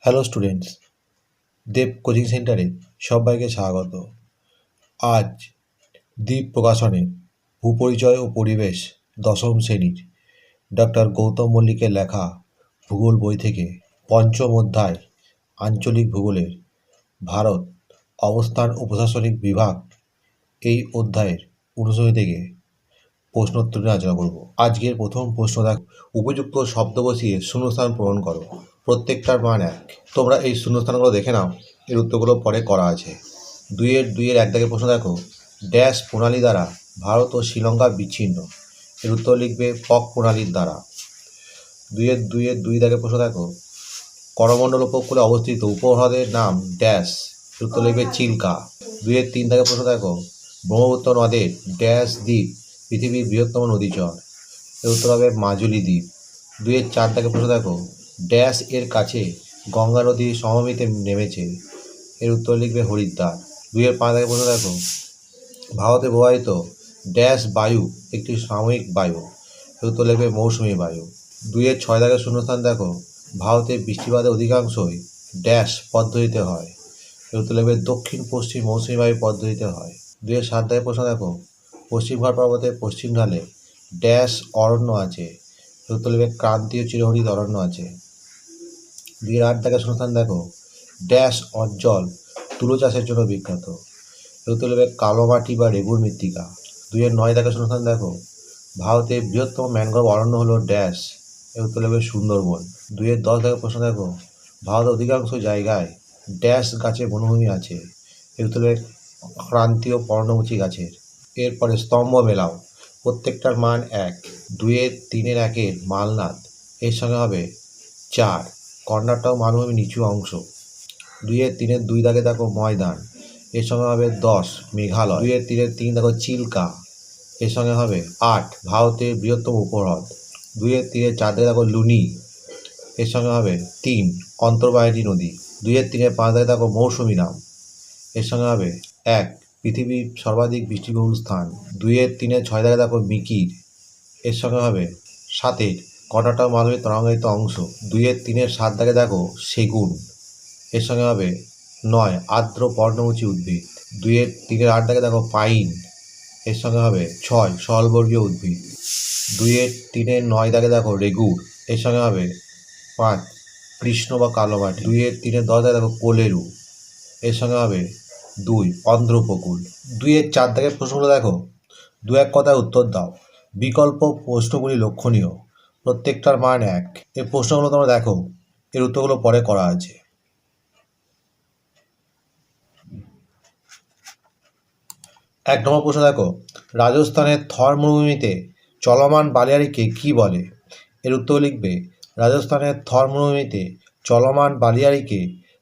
Hello students, দেব coaching সেন্টারে সবাইকে স্বাগত। আজ দ্বীপ প্রকাশনের ভূপরিচয় ও পরিবেশ দশম শ্রেণীর ডক্টর গৌতম মল্লিকের লেখা ভূগোল বই থেকে পঞ্চম অধ্যায় আঞ্চলিক ভূগোলের ভারত অবস্থান ও প্রশাসনিক বিভাগ এই অধ্যায়ের অনুশীলনী থেকে প্রশ্নোত্তর নিয়ে আলোচনা করব। আজকের প্রথম প্রশ্ন দেখো, উপযুক্ত শব্দ বসিয়ে শূন্যস্থান পূরণ করো। প্রত্যেকটার মান এক। তোমরা এই শূন্যস্থানগুলো দেখে নাও, এর উত্তরগুলো পরে করা আছে। দুইয়ের এক দাগের প্রশ্ন দেখো, ড্যাশ প্রণালী দ্বারা ভারত ও শ্রীলঙ্কা বিচ্ছিন্ন। এর উত্তর লিখবে পক প্রণালীর দ্বারা। দুই দাগের প্রশ্ন দেখো, করমণ্ডল উপকূলে অবস্থিত উপহ্রদের নাম ড্যাশ। এর উত্তর লিখবে চিল্কা। তিন দাগের প্রশ্ন দেখো, ব্রহ্মপুত্র নদের ড্যাশ দ্বীপ পৃথিবীর বৃহত্তম নদীচর। এর উত্তর হবে মাজুলি দ্বীপ। চার দাগের প্রশ্ন দেখো, ড্যাশ এর কাছে গঙ্গা নদী সমভূমিতে নেমেছে। এর উত্তর লিখবে হরিদ্বার। পাঁচ দাগের প্রশ্ন দেখো, ভারতে প্রবাহিত ড্যাশ বায়ু একটি সাময়িক বায়ু। এর উত্তর লিখবে মৌসুমী বায়ু। ছয় দাগের শূন্যস্থান দেখো, ভারতে বৃষ্টিপাতের অধিকাংশই ড্যাশ পদ্ধতিতে হয়। এর উত্তর লিখবে দক্ষিণ পশ্চিম মৌসুমী বায়ু পদ্ধতিতে হয়। 7 দাগের প্রশ্ন দেখো, পশ্চিম ঘাট পর্বতের পশ্চিম ঢালে ড্যাশ অরণ্য আছে। এর উত্তর লিখবে ক্রান্তীয় চিরহরিৎ অরণ্য আছে। 8 দাগের শূন্যস্থান দেখো, ড্যাশ অঞ্চল তুলো চাষের জন্য বিখ্যাত। এর উত্তর লিখবে কালোমাটি বা রেগুর মৃত্তিকা। 9 দাগের শূন্যস্থান দেখো, ভারতের বৃহত্তম ম্যানগ্রোভ অরণ্য হলো ড্যাশ। এর উত্তর লিখবে সুন্দরবন। 10 দাগের প্রশ্ন দেখো, ভারতের অধিকাংশ জায়গায় ড্যাশ গাছের বনভূমি আছে। এর উত্তর লিখবে ক্রান্তীয় পর্ণমোচী গাছের। এরপরে স্তম্ভ মেলাও, প্রত্যেকটার মান এক। 3-1 মালনাদ এর সঙ্গে হবে 4। কর্ণাটক মালভূমি নিচু অংশ। 2 দাগে দেখো ময়দান, এর সঙ্গে হবে 10 মেঘালয়। 3 দেখো চিল্কা, এর সঙ্গে হবে 8 ভারতের বৃহত্তম উপহ্রদ। 4 দাগে দেখো লুনি, এর সঙ্গে হবে 3 অন্তর্বাহিনী নদী। 5 দাগে দেখো মৌসুমী নাম, এর সঙ্গে হবে 1 পৃথিবীর সর্বাধিক বৃষ্টিবহুল স্থান। 6 দাগে দেখো মিকির, এর সঙ্গে হবে 7 কর্ণাটক মালভূমির তরঙ্গায়িত অংশ। 7 দাগে দেখো সেগুন, এর সঙ্গে হবে 9 আর্দ্র পর্ণমোচী উদ্ভিদ। 8 দাগে দেখো পাইন, এর সঙ্গে হবে 6 সরলবর্গীয় উদ্ভিদ। 9 দাগে দেখো রেগুর, এর সঙ্গে হবে 5 কৃষ্ণ বা কালো মাটি। 10 দাগে দেখো কোলেরু, এর সঙ্গে হবে 2 অন্ধ্র উপকূল। 4 দাগের প্রশ্নগুলো দেখো, 1 কথায় উত্তর দাও। বিকল্প প্রশ্নগুলি লক্ষণীয়, প্রত্যেকটার মান 1। এই প্রশ্নগুলো তোমরা দেখো, এর উত্তরগুলো পরে করা আছে। 1 নম্বর প্রশ্ন দেখো, রাজস্থানের থর মরুভূমিতে চলমান বালিয়াড়িকে কি বলে? এর উত্তর লিখবে রাজস্থানের থর মরুভূমিতে চলমান বালিয়াড়িকে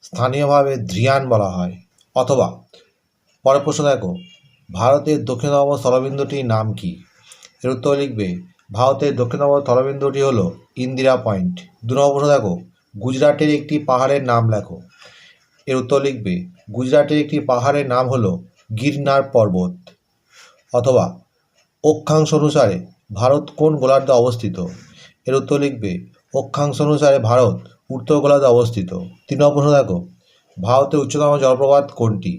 স্থানীয়ভাবে ধ্রিয়ান বলা হয়। অথবা পরের প্রশ্ন দেখো, ভারতের দক্ষিণতম স্থলবিন্দুটির নাম কি? এর উত্তর লিখবে ভারতের দক্ষিণতম স্থলবিন্দুটি হলো ইন্দিরা পয়েন্ট। 2 নম্বর প্রশ্ন দেখো, গুজরাটের একটি পাহাড়ের নাম লেখো। এর উত্তর লিখবে গুজরাটের একটি পাহাড়ের নাম হলো গিরনার পর্বত। অথবা অক্ষাংশ অনুসারে ভারত কোন গোলার্ধে অবস্থিত? এর উত্তর লিখবে অক্ষাংশ অনুসারে ভারত উত্তর গোলার্ধে অবস্থিত। 3 নম্বর প্রশ্ন দেখো, ভারতের উচ্চতম জলপ্রপাত কোনটি?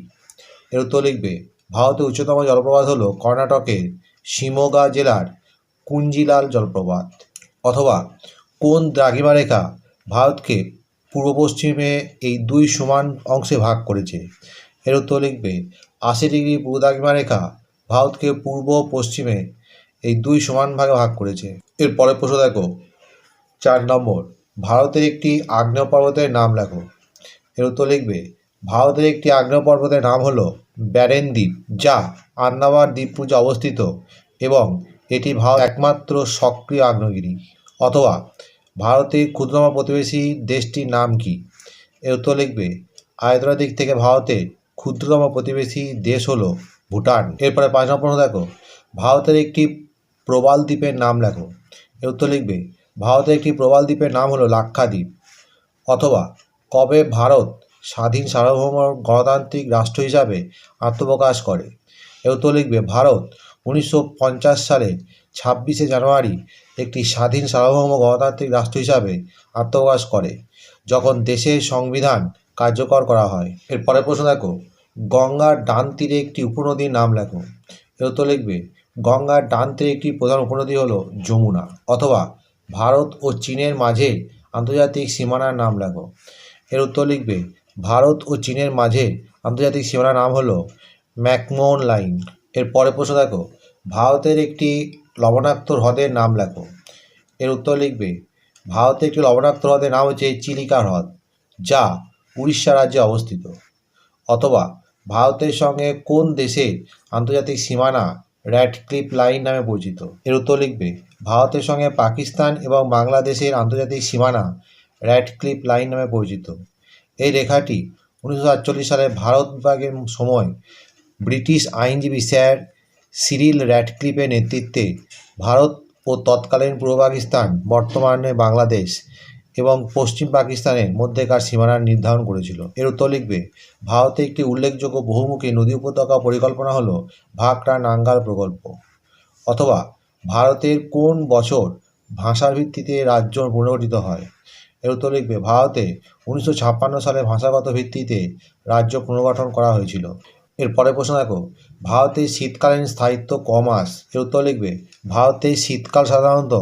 এর উত্তর লিখবে ভারতের উচ্চতম জলপ্রপাত হলো কর্ণাটকের শিমোগা জেলার কুঞ্জিলাল জলপ্রপাত। অথবা কোন দ্রাঘিমারেখা ভারতকে পূর্ব পশ্চিমে এই 2 সমান অংশে ভাগ করেছে? এর উত্তর লিখবে 80 ডিগ্রি পূর্ব দ্রাঘিমারেখা ভারতকে পূর্ব পশ্চিমে এই 2 সমান ভাগে ভাগ করেছে। এর পরের প্রশ্ন দেখো, 4 নম্বর, ভারতের একটি আগ্নেয় পর্বতের নাম লেখো। এর উত্তর লিখবে ভারতের একটি আগ্নেয় পর্বতের নাম হলো ব্যারেন দ্বীপ, যা আন্দামান দ্বীপপুঞ্জে অবস্থিত এবং এটি ভারতের একমাত্র সক্রিয় আগ্নেয়গিরি। অথবা ভারতের ক্ষুদ্রতম প্রতিবেশী দেশটির নাম কি? এর উত্তর লিখবে আয়তনের দিক থেকে ভারতের ক্ষুদ্রতম প্রতিবেশী দেশ হলো ভুটান। এরপরে 5 নম্বর প্রশ্ন দেখো, ভারতের একটি প্রবাল দ্বীপের নাম লেখো। এর উত্তর লিখবে ভারতের একটি প্রবাল দ্বীপের নাম হলো লাক্ষাদ্বীপ। অথবা কবে ভারত স্বাধীন সার্বভৌম গণতান্ত্রিক রাষ্ট্র হিসাবে আত্মপ্রকাশ করে? এর উত্তর লিখবে ভারত 1950 সালের 26শে জানুয়ারি একটি স্বাধীন সার্বভৌম গণতান্ত্রিক রাষ্ট্র হিসাবে আত্মপ্রকাশ করে। যখন দেশের সংবিধান কার্যকর করা হয়। এর পরের প্রশ্ন দেখো, গঙ্গার ডান তীরে একটি উপনদীর নাম লেখো। এর উত্তর লিখবে, গঙ্গার ডান তীরে একটি প্রধান উপনদী হলো যমুনা। অথবা ভারত ও চীনের মাঝে আন্তর্জাতিক সীমানার নাম লেখো। এর উত্তর লিখবে, ভারত ও চীনের মাঝে আন্তর্জাতিক সীমানার নাম হলো ম্যাকমোহন লাইন। এর পরের প্রশ্ন দেখো, ভারতের একটি লবণাক্ত হ্রদের নাম লেখো। এর উত্তর লিখবে, ভারতের একটি লবণাক্ত হ্রদের নাম হচ্ছে চিলিকা হ্রদ, যা উড়িষ্যা রাজ্যে অবস্থিত। অথবা ভারতের সঙ্গে কোন দেশের আন্তর্জাতিক সীমানা র্যাডক্লিফ লাইন নামে পরিচিত। এর উত্তর লিখবে, ভারতের সঙ্গে পাকিস্তান এবং বাংলাদেশের আন্তর্জাতিক সীমানা র্যাডক্লিফ লাইন নামে পরিচিত। এই রেখাটি 1948 সালে ভারত বিভাগের সময় ব্রিটিশ আইনজীবী স্যার সিরিল র্যাডক্লিফের নেতৃত্বে ভারত ও তৎকালীন পূর্ব পাকিস্তান, বর্তমানে বাংলাদেশ এবং পশ্চিম পাকিস্তানের মধ্যেকার সীমানা নির্ধারণ করেছিল। এর উত্তর লিখবে, ভারতে একটি উল্লেখযোগ্য বহুমুখী নদী উপত্যকা পরিকল্পনা হলো ভাকরা নাঙ্গাল প্রকল্প। অথবা ভারতের কোন বছর ভাষার ভিত্তিতে রাজ্য পুনর্গঠিত হয়। এর উত্তর লিখবে, ভারতে 1956 সালে ভাষাগত ভিত্তিতে রাজ্য পুনর্গঠন করা হয়েছিল। এর পরের প্রশ্ন দেখো, ভারতের শীতকালীন স্থায়িত্ব ক মাস। এর উত্তর লিখবে, ভারতের শীতকাল সাধারণত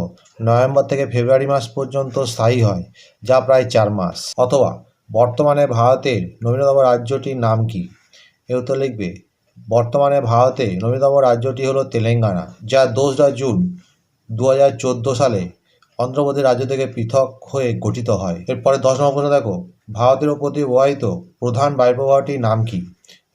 নভেম্বর থেকে ফেব্রুয়ারি মাস পর্যন্ত স্থায়ী হয়, যা প্রায় 4 মাস। অথবা বর্তমানে ভারতের নবীনতম রাজ্যটির নাম কি। এর উত্তর লিখবে, বর্তমানে ভারতে নবীনতম রাজ্যটি হলো তেলেঙ্গানা, যা 2 জুন 2014 সালে অন্ধ্রপ্রদেশ রাজ্য থেকে পৃথক হয়ে গঠিত হয়। এরপরে 10 নম্বর প্রশ্ন দেখো, ভারতের ওপর দিয়ে প্রবাহিত প্রধান বায়ুপ্রবাহটির নাম কি।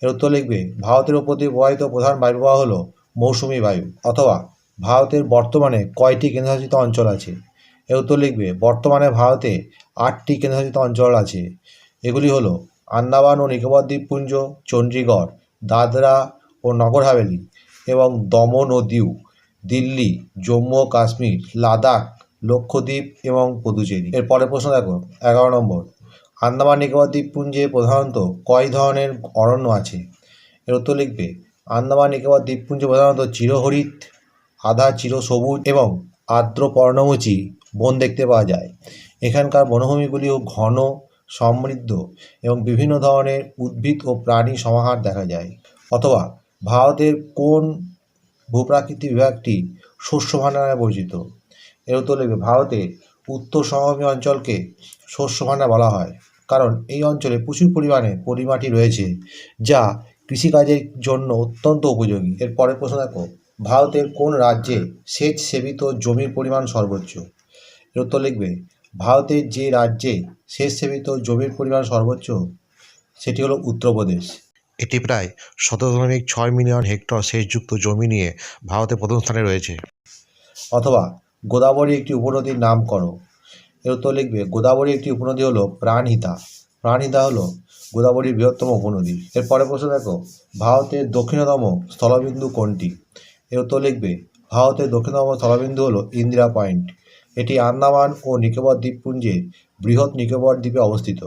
এর উত্তর লিখবে, ভারতের ওপর দিয়ে প্রবাহিত প্রধান বায়ুপ্রবাহ হলো মৌসুমী বায়ু। অথবা ভারতের বর্তমানে কয়টি কেন্দ্রশাসিত অঞ্চল আছে। এর উত্তর লিখবে, বর্তমানে ভারতে 8টি কেন্দ্রশাসিত অঞ্চল আছে। এগুলি হলো আন্দামান ও নিকোবর দ্বীপপুঞ্জ, চণ্ডীগড়, দাদরা ও নগর হাভেলি এবং দমন ও দিউ, দিল্লি, জম্মু ও কাশ্মীর, লাদাখ, লক্ষদ্বীপ এবং পুদুচেরি। এর পরের প্রশ্ন দেখো, 11 নম্বর, আন্দামান নিকোবর দ্বীপপুঞ্জে প্রধানত কয় ধরনের অরণ্য আছে। এর উত্তর লিখবে, আন্দামান নিকোবর দ্বীপপুঞ্জে প্রধানত চিরহরিৎ, আধা চিরসবুজ এবং আর্দ্র পর্ণমোচী বন দেখতে পাওয়া যায়। এখানকার বনভূমিগুলিও ঘন, সমৃদ্ধ এবং বিভিন্ন ধরনের উদ্ভিদ ও প্রাণী সমাহার দেখা যায়। অথবা ভারতের কোন ভূপ্রাকৃতিক বিভাগটি শস্য ভাণ্ডার নামে পরিচিত। এর উত্তর লিখবে, ভারতের উত্তর সমভূমি অঞ্চলকে শস্য ভাণ্ডার বলা হয়, কারণ এই অঞ্চলে প্রচুর পরিমাণে পলিমাটি রয়েছে, যা কৃষিকাজের জন্য অত্যন্ত উপযোগী। এর পরের প্রশ্ন দেখো, ভারতের কোন রাজ্যে সেচ সেবিত জমির পরিমাণ সর্বোচ্চ। এর উত্তর লিখবে, ভারতের যে রাজ্যে সেচ সেবিত জমির পরিমাণ সর্বোচ্চ সেটি হলো উত্তরপ্রদেশ। এটি প্রায় 17.6 মিলিয়ন হেক্টর সেচযুক্ত জমি নিয়ে ভারতে প্রথম স্থানে রয়েছে। অথবা গোদাবরী একটি উপনদীর নাম করো। এর উত্তর লিখবে, গোদাবরী একটি উপনদী হলো প্রাণহিতা। প্রাণহিতা হলো গোদাবরীর বৃহত্তম উপনদী। এর পরের প্রশ্ন দেখো, ভারতের দক্ষিণতম স্থলবিন্দু কোনটি। এর উত্তর লিখবে, ভারতের দক্ষিণতম স্থলবিন্দু হলো ইন্দিরা পয়েন্ট। এটি আন্দামান ও নিকোবর দ্বীপপুঞ্জের বৃহৎ নিকোবর দ্বীপে অবস্থিত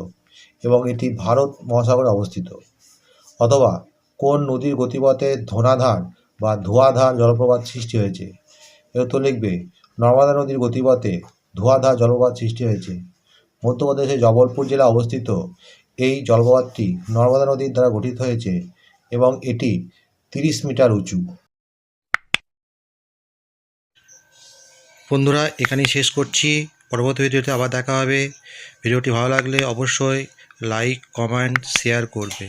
এবং এটি ভারত মহাসাগরে অবস্থিত। অথবা কোন নদীর গতিপথে ধনাধার বা ধোঁয়াধার জলপ্রপাত সৃষ্টি হয়েছে। এর উত্তর লিখবে, নর্মদা নদীর গতিপথে ধোঁয়াধার জলপ্রপাত সৃষ্টি হয়েছে। মধ্যপ্রদেশের জবলপুর জেলা অবস্থিত এই জলপ্রপাতটি নর্মদা নদীর দ্বারা গঠিত হয়েছে এবং এটি 30 মিটার উঁচু। বন্ধুরা, এখানেই শেষ করছি। পরবর্তী ভিডিওতে আবার দেখা হবে। ভিডিওটি ভালো লাগলে অবশ্যই লাইক, কমেন্ট, শেয়ার করবে।